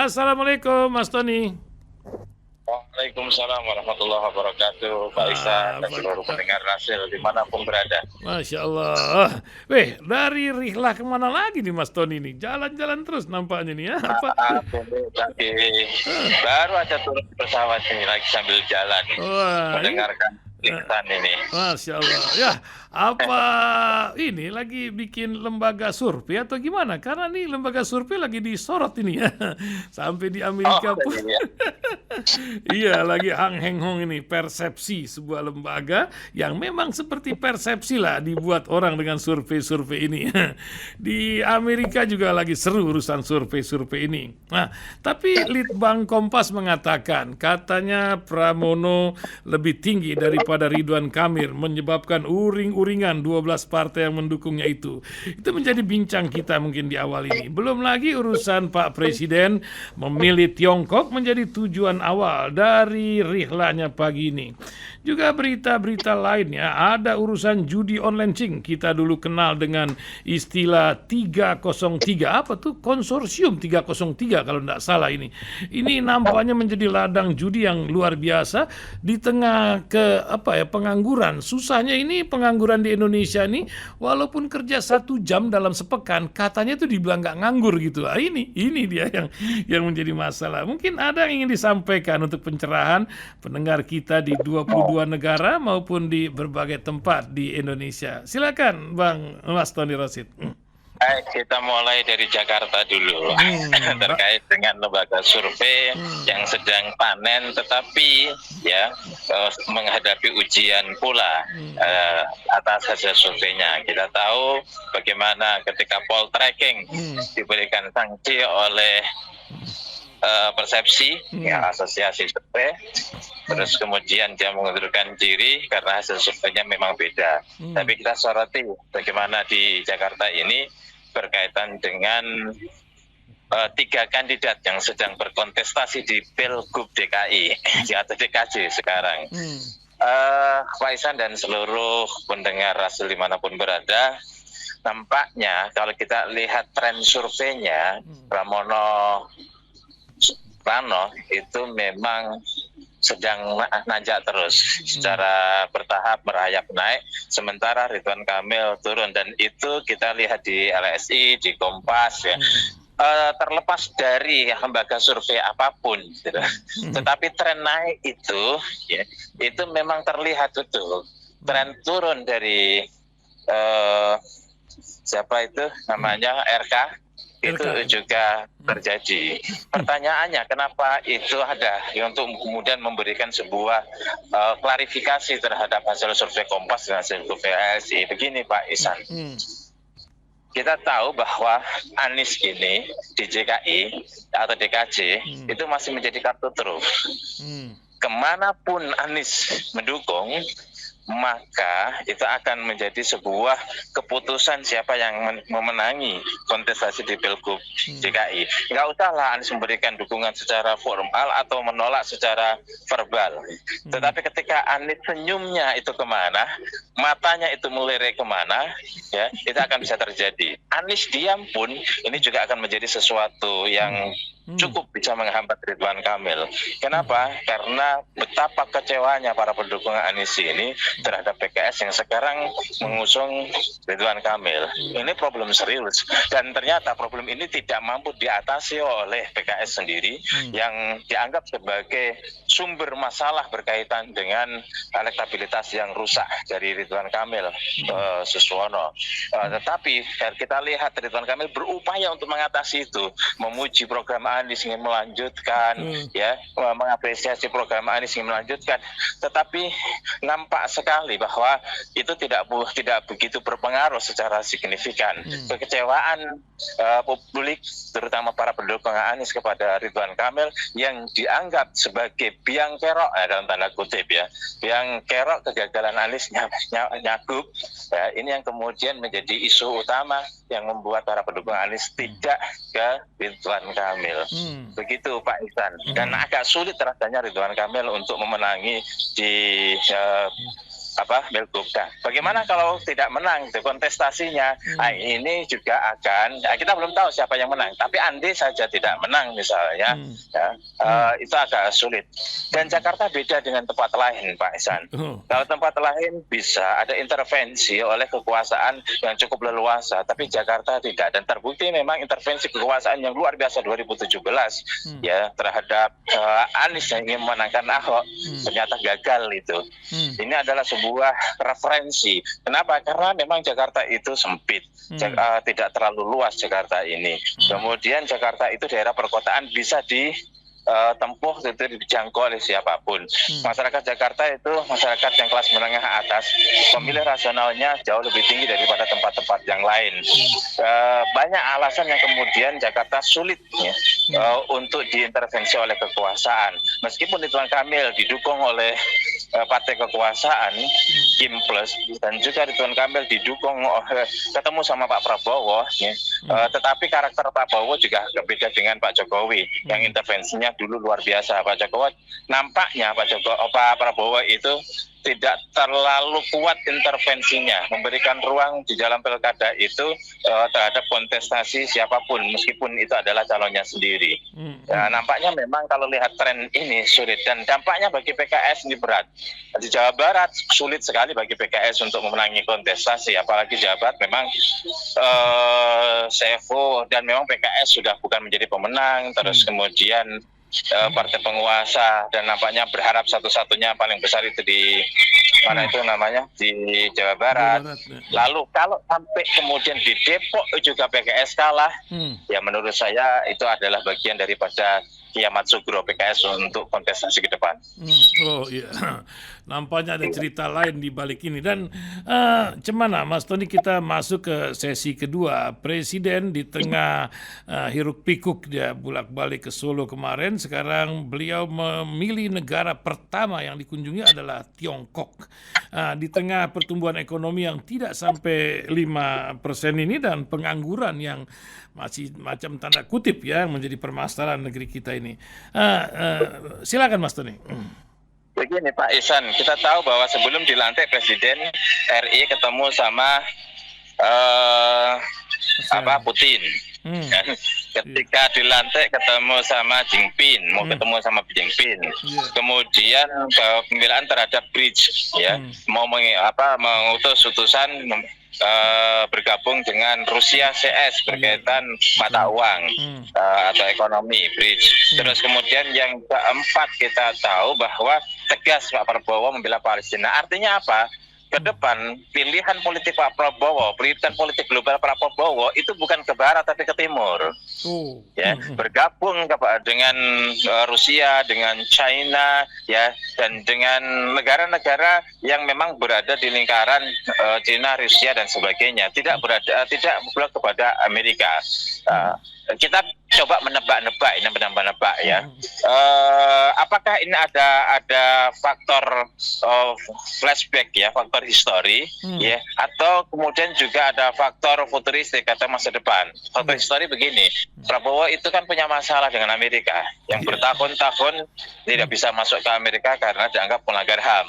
Assalamualaikum Mas Tony. Waalaikumsalam warahmatullahi wabarakatuh, Pak Ihsan dan Apa seluruh pendengar Rasil dimanapun berada. Masya Allah. Dari Rihlah kemana lagi nih Mas Tony nih? Jalan-jalan terus nampaknya nih ya. Apa? Maaf ini lagi baru aja turun pesawat ini lagi sambil jalan Wah, ini mendengarkan Ihsan ini. Masya Allah. Ya, apa ini lagi bikin lembaga survei atau gimana? Karena nih lembaga survei lagi disorot ini ya. Sampai di Oh, Amerika pun. iya. Iya, lagi Hang Heng Hong ini persepsi sebuah lembaga yang memang seperti persepsi lah dibuat orang dengan survei-survei ini. Di Amerika juga lagi seru urusan survei-survei ini. Nah, tapi Litbang Kompas mengatakan katanya Pramono lebih tinggi daripada Ridwan Kamil menyebabkan uring-uringan 12 partai yang mendukungnya itu. Itu menjadi bincang kita mungkin di awal ini. Belum lagi urusan Pak Presiden memilih Tiongkok menjadi tujuan awal dari rihlahnya pagi ini. Juga berita-berita lainnya, ada urusan judi online Cing. Kita dulu kenal dengan istilah 303. Apa tuh? Konsorsium 303 kalau tidak salah ini. Ini nampaknya menjadi ladang judi yang luar biasa di tengah pengangguran. Susahnya ini pengangguran di Indonesia ini, walaupun kerja 1 jam dalam sepekan, katanya tuh dibilang nggak nganggur gitu. Ini dia yang menjadi masalah. Mungkin ada yang ingin disampaikan untuk pencerahan pendengar kita di 22 negara maupun di berbagai tempat di Indonesia. Silakan Bang Mas Tony Rosid. Baik, kita mulai dari Jakarta dulu terkait dengan lembaga survei yang sedang panen tetapi ya menghadapi ujian pula atas hasil surveinya. Kita tahu bagaimana ketika poll tracking diberikan sanksi oleh persepsi ya, asosiasi survei, terus kemudian dia mengundurkan diri karena hasil surveinya memang beda. Tapi kita soroti bagaimana di Jakarta ini berkaitan dengan 3 kandidat yang sedang berkontestasi di Pilgub DKI atau DKJ sekarang. Pak Ihsan dan seluruh pendengar Rasul dimanapun berada, nampaknya kalau kita lihat tren surveinya, Rano itu memang sedang nanjak terus secara bertahap merayap naik, sementara Ridwan Kamil turun, dan itu kita lihat di LSI, di Kompas ya. Terlepas dari lembaga survei apapun gitu. Tetapi tren naik itu ya, itu memang terlihat betul. Tren turun dari siapa itu namanya RK itu juga terjadi. Pertanyaannya kenapa itu ada untuk kemudian memberikan sebuah klarifikasi terhadap hasil survei Kompas dan hasil survei LSI. Begini Pak Ihsan, kita tahu bahwa Anies ini di JKI atau DKJ itu masih menjadi kartu truf. Kemanapun Anies mendukung, maka itu akan menjadi sebuah keputusan siapa yang memenangi kontestasi di Pilgub DKI. Nggak usahlah Anies memberikan dukungan secara formal atau menolak secara verbal. Tetapi ketika Anies senyumnya itu kemana, matanya itu melirik kemana, ya itu akan bisa terjadi. Anies diam pun ini juga akan menjadi sesuatu yang cukup bisa menghambat Ridwan Kamil. Kenapa? Karena betapa kecewanya para pendukung Anies ini terhadap PKS yang sekarang mengusung Ridwan Kamil. Ini problem serius, dan ternyata problem ini tidak mampu diatasi oleh PKS sendiri yang dianggap sebagai sumber masalah berkaitan dengan elektabilitas yang rusak dari Ridwan Kamil Suswono. Tetapi kita lihat Ridwan Kamil berupaya untuk mengatasi itu, memuji program Anies ingin melanjutkan, ya mengapresiasi program Anies ingin melanjutkan, tetapi nampak sekali bahwa itu tidak begitu berpengaruh secara signifikan. Kekecewaan publik terutama para pendukung Anies kepada Ridwan Kamil yang dianggap sebagai biang kerok dalam tanda kutip ya, biang kerok kegagalan Anies nyagup ya, ini yang kemudian menjadi isu utama yang membuat para pendukung Anies tidak ke Ridwan Kamil. Begitu Pak Ihsan. Dan agak sulit rasanya Ridwan Kamil untuk memenangi di Pilgub. Bagaimana kalau tidak menang di kontestasinya? Nah, ini juga akan kita belum tahu siapa yang menang. Tapi andai saja tidak menang misalnya, itu agak sulit. Dan Jakarta beda dengan tempat lain, Pak Ihsan. Kalau tempat lain bisa ada intervensi oleh kekuasaan yang cukup leluasa, tapi Jakarta tidak. Dan terbukti memang intervensi kekuasaan yang luar biasa 2017 ya terhadap Anies yang ingin memenangkan Ahok ternyata gagal itu. Ini adalah sebuah referensi. Kenapa? Karena memang Jakarta itu sempit, tidak terlalu luas Jakarta ini. Kemudian Jakarta itu daerah perkotaan bisa tempuh itu dijangkau oleh siapapun. Masyarakat Jakarta itu masyarakat yang kelas menengah atas, pemilih rasionalnya jauh lebih tinggi daripada tempat-tempat yang lain. Banyak alasan yang kemudian Jakarta sulit untuk diintervensi oleh kekuasaan. Meskipun Ridwan Kamil didukung oleh partai kekuasaan Kim Plus dan juga Ridwan Kamil didukung ketemu sama Pak Prabowo, tetapi karakter Pak Prabowo juga berbeda dengan Pak Jokowi yang intervensinya dulu luar biasa. Pak Jokowi nampaknya Pak Prabowo itu tidak terlalu kuat intervensinya, memberikan ruang di dalam pilkada itu terhadap kontestasi siapapun, meskipun itu adalah calonnya sendiri. Nampaknya memang kalau lihat tren ini sulit, dan dampaknya bagi PKS ini berat. Di Jawa Barat sulit sekali bagi PKS untuk memenangi kontestasi, apalagi Jawa Barat memang Sevo dan memang PKS sudah bukan menjadi pemenang, terus kemudian partai penguasa, dan nampaknya berharap satu-satunya paling besar itu di mana itu namanya di Jawa Barat. Lalu kalau sampai kemudian di Depok juga PKS kalah, ya menurut saya itu adalah bagian daripada kiamat sugro PKS untuk kontestasi ke depan. Oh iya, nampaknya ada cerita lain di balik ini. Dan cemana Mas Tony, kita masuk ke sesi kedua. Presiden di tengah hiruk pikuk dia bolak-balik ke Solo kemarin, sekarang beliau memilih negara pertama yang dikunjungi adalah Tiongkok. Di tengah pertumbuhan ekonomi yang tidak sampai 5% ini dan pengangguran yang masih macam tanda kutip ya menjadi permasalahan negeri kita ini. Silakan Mas Tony. Begini Pak Ihsan, kita tahu bahwa sebelum dilantik Presiden RI ketemu sama Putin. Ketika dilantik ketemu sama Jinping, mau ketemu sama Jinping. Kemudian pembelaan terhadap bridge, ya, mau mengutus utusan bergabung dengan Rusia CS berkaitan mata uang atau ekonomi bridge. Terus kemudian yang keempat kita tahu bahwa tegas Pak Prabowo membela Palestina. Artinya apa? Ke depan pilihan politik Pak Prabowo, pilihan politik global Pak Prabowo itu bukan ke barat tapi ke timur. Ya, bergabung dengan Rusia, dengan China, ya, dan dengan negara-negara yang memang berada di lingkaran China, Rusia dan sebagainya, tidak blok kepada Amerika. Kita coba menebak-nebak ya. Apakah ini ada faktor flashback ya, faktor histori ya, atau kemudian juga ada faktor futuristik atau masa depan. Faktor histori begini, Prabowo itu kan punya masalah dengan Amerika yang bertahun-tahun tidak bisa masuk ke Amerika karena dianggap pelanggar HAM.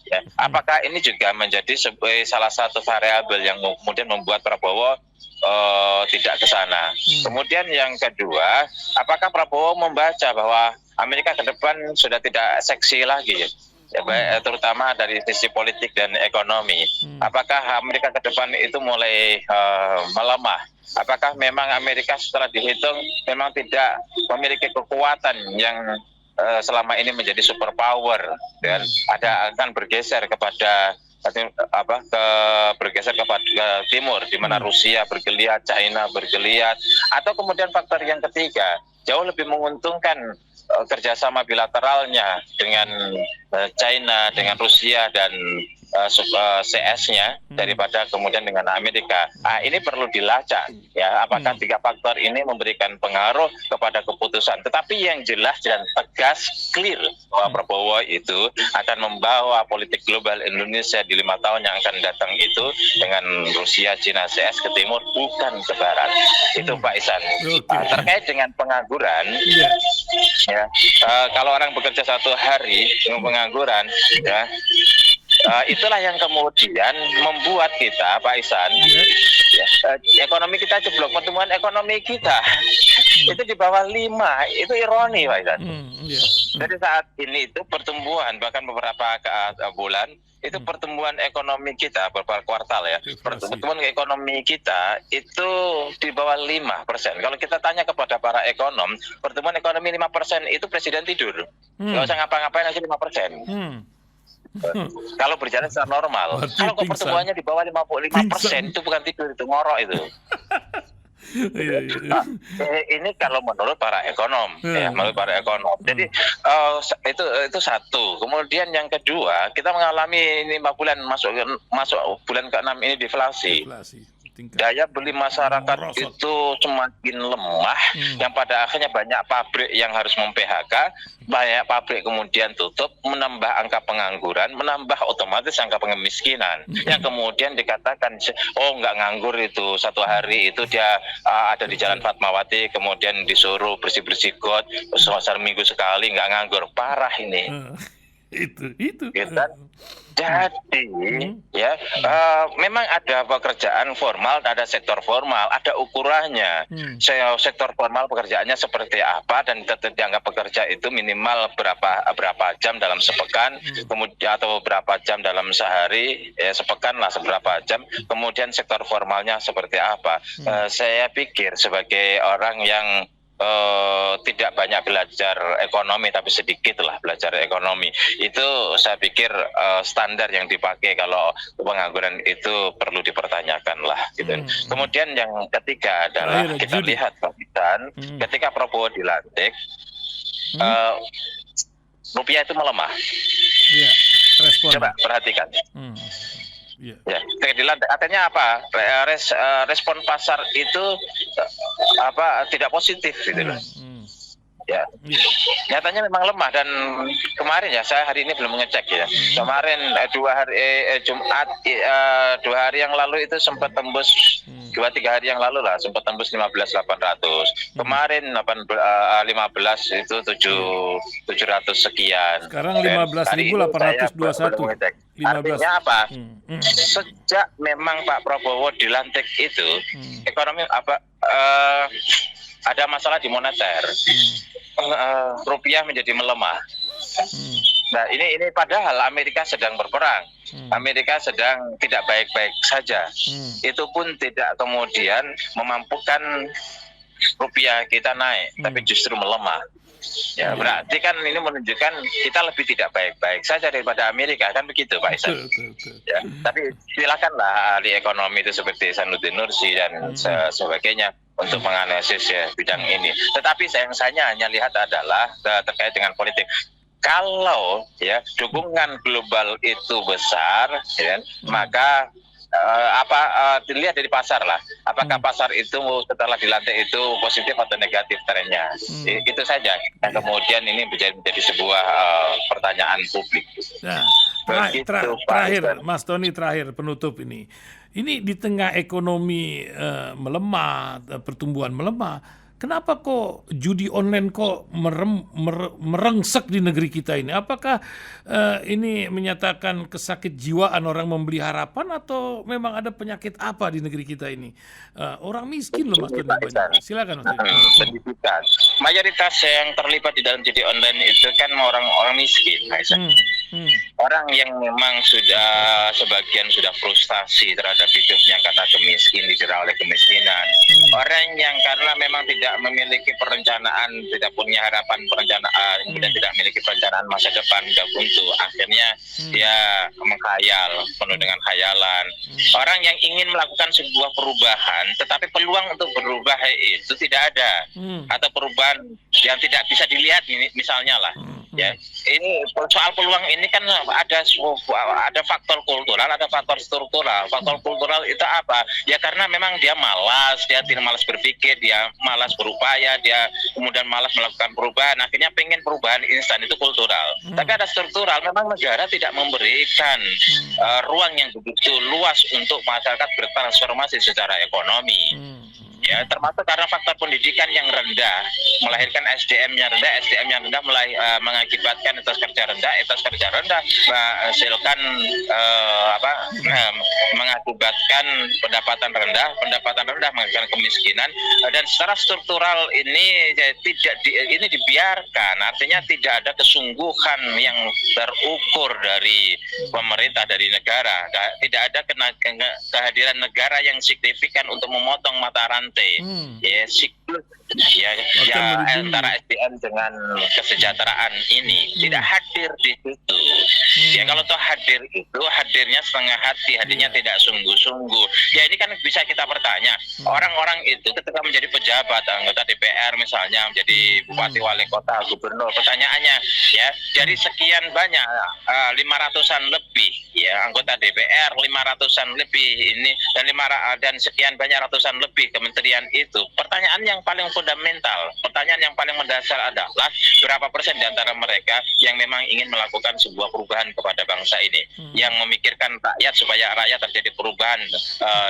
Ya, apakah ini juga menjadi salah satu variabel yang kemudian membuat Prabowo tidak ke sana? Kemudian yang kedua, apakah Prabowo membaca bahwa Amerika ke depan sudah tidak seksi lagi, ya, terutama dari sisi politik dan ekonomi? Apakah Amerika ke depan itu mulai melemah? Apakah memang Amerika setelah dihitung memang tidak memiliki kekuatan yang selama ini menjadi superpower, dan akan bergeser kepada bergeser kepada timur, di mana Rusia bergeliat, China bergeliat, atau kemudian faktor yang ketiga jauh lebih menguntungkan kerjasama bilateralnya dengan China, dengan Rusia dan CS-nya daripada kemudian dengan Amerika. Ini perlu dilacak ya, apakah tiga faktor ini memberikan pengaruh kepada keputusan. Tetapi yang jelas dan tegas, clear, bahwa Prabowo itu akan membawa politik global Indonesia di 5 tahun yang akan datang itu dengan Rusia, China, CS ke timur, bukan ke barat. Itu Pak Ihsan. Terkait dengan pengangguran, ya, kalau orang bekerja 1 hari dengan pengangguran, ya, Itulah yang kemudian membuat kita, Pak Ihsan, Iya. ekonomi kita jeblok, pertumbuhan ekonomi kita itu di bawah 5, itu ironi, Pak Ihsan. Iya. Jadi saat ini itu pertumbuhan, bahkan beberapa bulan, itu pertumbuhan ekonomi kita beberapa kuartal ya, pertumbuhan ekonomi kita itu di bawah 5%. Kalau kita tanya kepada para ekonom, pertumbuhan ekonomi 5% itu presiden tidur, nggak usah ngapa-ngapain aja 5%. Kalau berjalan secara normal. Berarti Kalau pingsan. pertumbuhannya di bawah 55%, itu bukan tidur, itu ngorok itu. Iya. Nah, ini kalau menurut para ekonom, ya, menurut para ekonom. Jadi itu satu. Kemudian yang kedua, kita mengalami 5 bulan masuk bulan ke-6 ini deflasi. Daya beli masyarakat merosot. itu semakin lemah, yang pada akhirnya banyak pabrik yang harus mem-PHK, banyak pabrik kemudian tutup, menambah angka pengangguran, menambah otomatis angka kemiskinan. Yang kemudian dikatakan, oh nggak nganggur itu, satu hari itu dia ada di Jalan Fatmawati, kemudian disuruh bersih-bersih got, seminggu sekali nggak nganggur. Parah ini. Itu. Gitu. Jadi ya memang ada pekerjaan formal, ada sektor formal, ada ukurannya. Sektor formal pekerjaannya seperti apa dan dianggap pekerja itu minimal berapa jam dalam sepekan, kemudian atau berapa jam dalam sehari, ya sepekan lah seberapa jam. Kemudian sektor formalnya seperti apa. Saya pikir sebagai orang yang tidak banyak belajar ekonomi tapi sedikit lah belajar ekonomi, itu saya pikir standar yang dipakai kalau pengangguran itu perlu dipertanyakan lah gitu. Kemudian yang ketiga adalah kita lihat Pak Ihsan, ketika Prabowo dilantik, rupiah itu melemah. Iya, respon. Coba perhatikan. Ya, artinya apa? Respon pasar itu tidak positif gitu loh. Ya, nyatanya memang lemah dan kemarin ya saya hari ini belum mengecek ya. Kemarin 2 hari Jumat 2 hari yang lalu itu sempat tembus 2-3 hari yang lalu lah sempat tembus 15.800. Kemarin 15 itu 700 sekian. Sekarang 15.821. Artinya apa? Sejak memang Pak Prabowo dilantik itu ekonomi ada masalah di moneter. Rupiah menjadi melemah. Nah, ini padahal Amerika sedang berperang. Amerika sedang tidak baik-baik saja. Itu pun tidak kemudian memampukan rupiah kita naik, tapi justru melemah. Ya, berarti kan ini menunjukkan kita lebih tidak baik-baik saja daripada Amerika, kan begitu Pak Ihsan. Ya, tapi silakanlah ahli ekonomi itu seperti Sanuddin Nursi dan sebagainya untuk menganalisis ya bidang ini. Tetapi saya hanya lihat adalah terkait dengan politik. Kalau ya dukungan global itu besar, ya, maka dilihat dari pasar lah. Apakah pasar itu setelah dilantik itu positif atau negatif trennya? Itu saja. Dan kemudian ini menjadi sebuah pertanyaan publik. Nah, terakhir, Mas Tony, terakhir penutup ini. Ini di tengah ekonomi melemah, pertumbuhan melemah, kenapa kok judi online kok merengsek di negeri kita ini? Apakah ini menyatakan kesakit jiwaan orang membeli harapan atau memang ada penyakit apa di negeri kita ini? Orang miskin loh Mas Tony banyak. Silakan Mas Tony. Pendidikan. Mayoritas yang terlibat di dalam judi online itu kan orang-orang miskin, Mas. Orang yang memang sebagian sudah frustasi terhadap hidupnya karena didera oleh kemiskinan. Orang yang karena memang tidak memiliki perencanaan, tidak punya harapan perencanaan, kemudian tidak memiliki perencanaan masa depan, nggak buntu. Akhirnya dia menghayal, penuh dengan khayalan. Orang yang ingin melakukan sebuah perubahan, tetapi peluang untuk berubah itu tidak ada, atau perubahan yang tidak bisa dilihat, misalnya lah. Ya, ini soal peluang ini kan ada faktor kultural, ada faktor struktural. Faktor kultural itu apa? Ya karena memang dia malas, dia tidak malas berpikir, dia malas berupaya, dia kemudian malas melakukan perubahan. Akhirnya pengen perubahan instan, itu kultural. Tapi ada struktural. Memang negara tidak memberikan ruang yang begitu luas untuk masyarakat bertransformasi secara ekonomi. ya, termasuk karena faktor pendidikan yang rendah melahirkan SDM-nya rendah, SDM-nya rendah mengakibatkan etos kerja rendah, etos kerja rendah menghasilkan mengakibatkan pendapatan rendah, pendapatan rendah mengakibatkan kemiskinan, dan secara struktural ini ini dibiarkan, artinya tidak ada kesungguhan yang terukur dari pemerintah, dari negara, tidak ada kehadiran negara yang signifikan untuk memotong mata rantai, ya siklus antara SDM dengan kesejahteraan ini tidak hadir di situ. Ya kalau toh hadir itu hadirnya setengah hati, hadirnya tidak sungguh-sungguh. Ya ini kan bisa kita bertanya, orang-orang itu ketika menjadi pejabat, anggota DPR misalnya, menjadi bupati, wali kota, gubernur, pertanyaannya ya dari sekian banyak 500-an lebih ya anggota DPR, 500-an lebih ini dan sekian banyak ratusan lebih kementerian itu, pertanyaan yang paling fundamental, pertanyaan yang paling mendasar adalah berapa persen di antara mereka yang memang ingin melakukan sebuah perubahan kepada bangsa ini, yang memikirkan rakyat supaya rakyat terjadi perubahan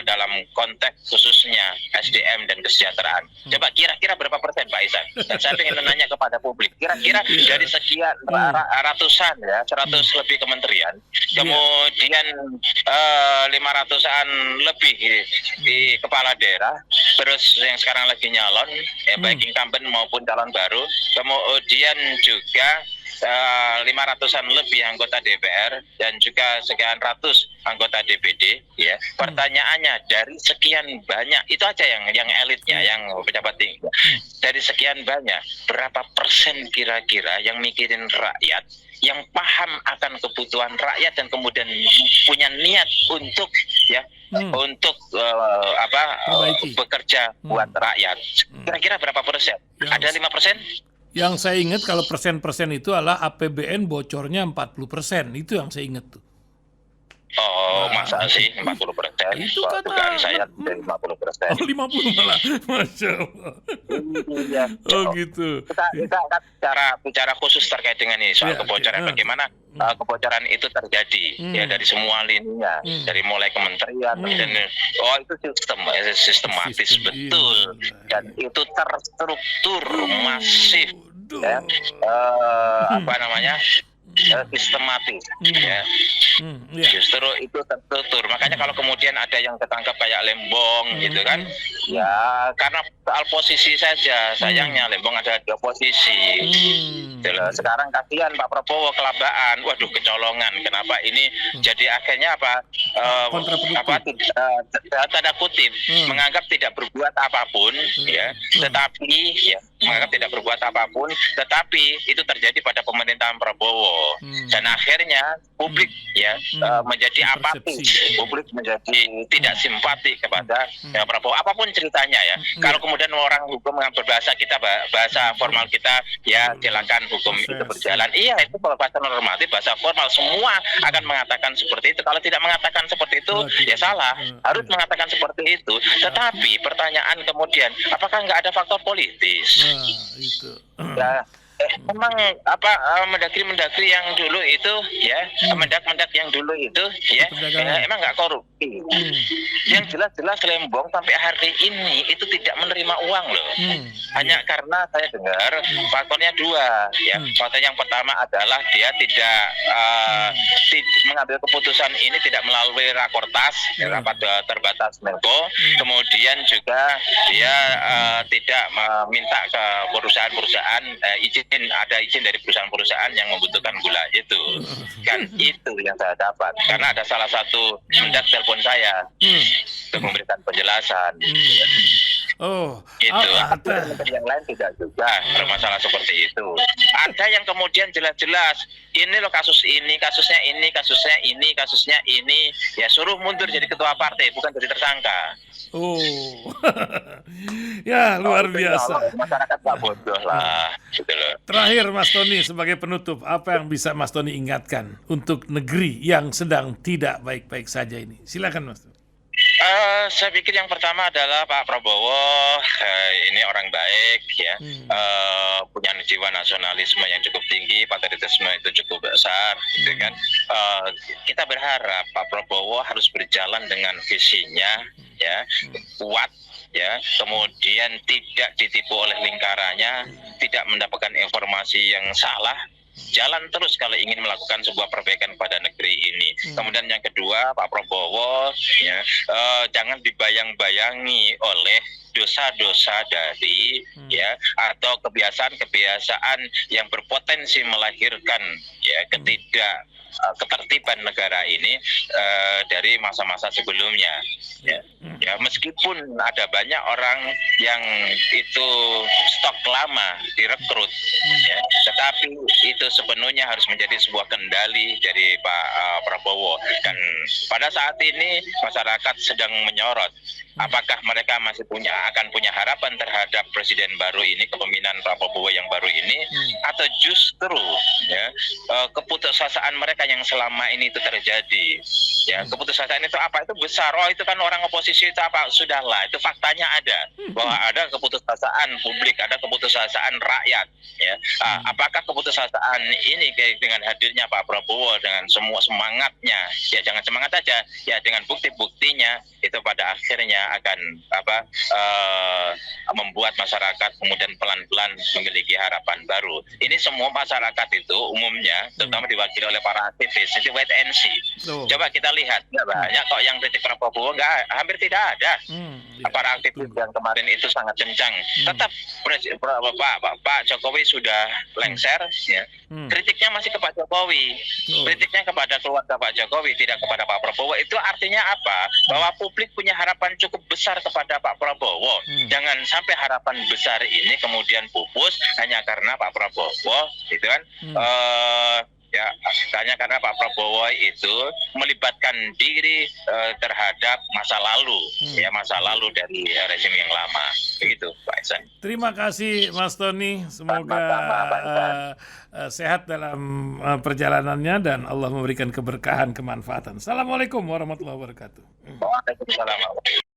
dalam konteks khususnya SDM dan kesejahteraan. Coba kira-kira berapa persen Pak Isan? Dan saya ingin menanya kepada publik, kira-kira dari sekian ratusan ya, 100 lebih kementerian, kemudian 500-an lebih di kepala daerah, terus yang sekarang lagi nyalon, ya baik incumbent maupun calon baru, kemudian juga 500-an lebih anggota DPR dan juga sekian ratus anggota DPD, ya. Pertanyaannya dari sekian banyak itu aja yang elitnya, yang pejabat tinggi. Dari sekian banyak, berapa persen kira-kira yang mikirin rakyat, yang paham akan kebutuhan rakyat dan kemudian punya niat untuk untuk bekerja buat rakyat. Kira-kira berapa persen? Ada 5%? Yang saya ingat kalau persen-persen itu adalah APBN bocornya 40%. Itu yang saya ingat tuh. Oh, masa sih 40%? Itu kata saya dari 50%. Oh, 50 malah. Masya Allah. Ya, oh gitu. Kita bicara khusus terkait dengan ini soal kebocoran. Bagaimana kebocoran itu terjadi ya dari semua lininya, dari mulai kementerian dan itu sistematis betul, dan itu terstruktur masif, ya, sistematis, ya. Justru itu tertutur. Makanya kalau kemudian ada yang ketangkap kayak Lembong gitu kan, ya karena soal posisi saja. Sayangnya Lembong ada 2 posisi. Sekarang kasihan Pak Prabowo kelabaan, waduh kecolongan. Kenapa ini jadi akhirnya tanda kutip menganggap tidak berbuat apapun, ya, tetapi ya menganggap tidak berbuat apapun, tetapi itu terjadi pada pemerintahan Prabowo, dan akhirnya publik menjadi apatis, publik menjadi tidak simpati kepada Prabowo, apapun ceritanya ya. Kalau kemudian orang hukum berbahasa kita, bahasa formal kita, ya silakan hukum itu berjalan. Iya, itu kalau bahasa normatif, bahasa formal semua akan mengatakan seperti itu. Kalau tidak mengatakan seperti itu, ya salah. Harus mengatakan seperti itu. Tetapi pertanyaan kemudian, apakah nggak ada faktor politis? Itu. Ya, memang mendagri yang dulu itu ya, mendak yang dulu itu ya, emang nggak korupsi. Yang jelas-jelas Lembong sampai hari ini itu tidak menerima uang loh. Hanya karena saya dengar faktornya 2 ya. Faktor yang pertama adalah dia tidak mengambil keputusan ini tidak melalui rakortas, rapat terbatas Menko. Kemudian juga dia tidak meminta ke perusahaan-perusahaan ada izin dari perusahaan-perusahaan yang membutuhkan gula itu. Kan itu yang saya dapat. Karena ada salah satu mendak telepon saya untuk memberikan penjelasan. Yang lain tidak juga bermasalah seperti itu. Ada yang kemudian jelas-jelas ini loh kasus ini, kasusnya ini, kasusnya ini, kasusnya ini, ya suruh mundur jadi ketua partai, bukan jadi tersangka. Ya luar biasa. Masyarakat gak bodoh lah, gitu loh. Terakhir Mas Tony, sebagai penutup, apa yang bisa Mas Tony ingatkan untuk negeri yang sedang tidak baik-baik saja ini? Silakan Mas Tony. Saya pikir yang pertama adalah Pak Prabowo ini orang baik ya, punya jiwa nasionalisme yang cukup tinggi, patriotisme itu cukup besar, gitu kan. Kita berharap Pak Prabowo harus berjalan dengan visinya ya, kuat ya, kemudian tidak ditipu oleh lingkarannya, tidak mendapatkan informasi yang salah, jalan terus kalau ingin melakukan sebuah perbaikan pada negeri ini. Kemudian yang kedua, Pak Prabowo, ya, jangan dibayang-bayangi oleh dosa-dosa dari ya atau kebiasaan-kebiasaan yang berpotensi melahirkan ya ketertiban negara ini dari masa-masa sebelumnya. Ya, meskipun ada banyak orang yang itu stok lama direkrut, ya, tetapi itu sepenuhnya harus menjadi sebuah kendali dari Pak Prabowo. Dan pada saat ini masyarakat sedang menyorot apakah mereka masih akan punya harapan terhadap presiden baru ini, kepemimpinan Pak Prabowo yang baru ini, atau justru ya keputusasaan mereka yang selama ini itu terjadi. Ya, keputusasaan itu apa? Itu besar. Oh, itu kan orang oposisi itu apa? Sudahlah, itu faktanya ada bahwa ada keputusasaan publik, ada keputusasaan rakyat. Ya, apakah keputusasaan ini dengan hadirnya Pak Prabowo dengan semua semangatnya, ya jangan semangat aja, ya dengan bukti-buktinya itu pada akhirnya akan membuat masyarakat kemudian pelan-pelan memiliki harapan baru. Ini semua masyarakat itu umumnya, terutama diwakili oleh para aktivis, itu wait and see. Coba kita lihat, nggak banyak kok yang kritik Prabowo, hampir tidak ada. Para aktivis yang kemarin itu sangat kencang. Tetap Pak Jokowi sudah lengser, ya. Kritiknya masih ke Pak Jokowi, kritiknya kepada keluarga Pak Jokowi, tidak kepada Pak Prabowo. Itu artinya apa? Bahwa publik punya harapan cukup besar kepada Pak Prabowo. Jangan sampai harapan besar ini kemudian pupus hanya karena Pak Prabowo, gitu kan? Ya, hanya karena Pak Prabowo itu melibatkan diri terhadap masa lalu, ya masa lalu dari rezim yang lama, begitu, Pak Ihsan. Terima kasih, Mas Tony. Semoga sehat dalam perjalanannya dan Allah memberikan keberkahan, kemanfaatan. Assalamualaikum warahmatullahi wabarakatuh. Waalaikumsalam.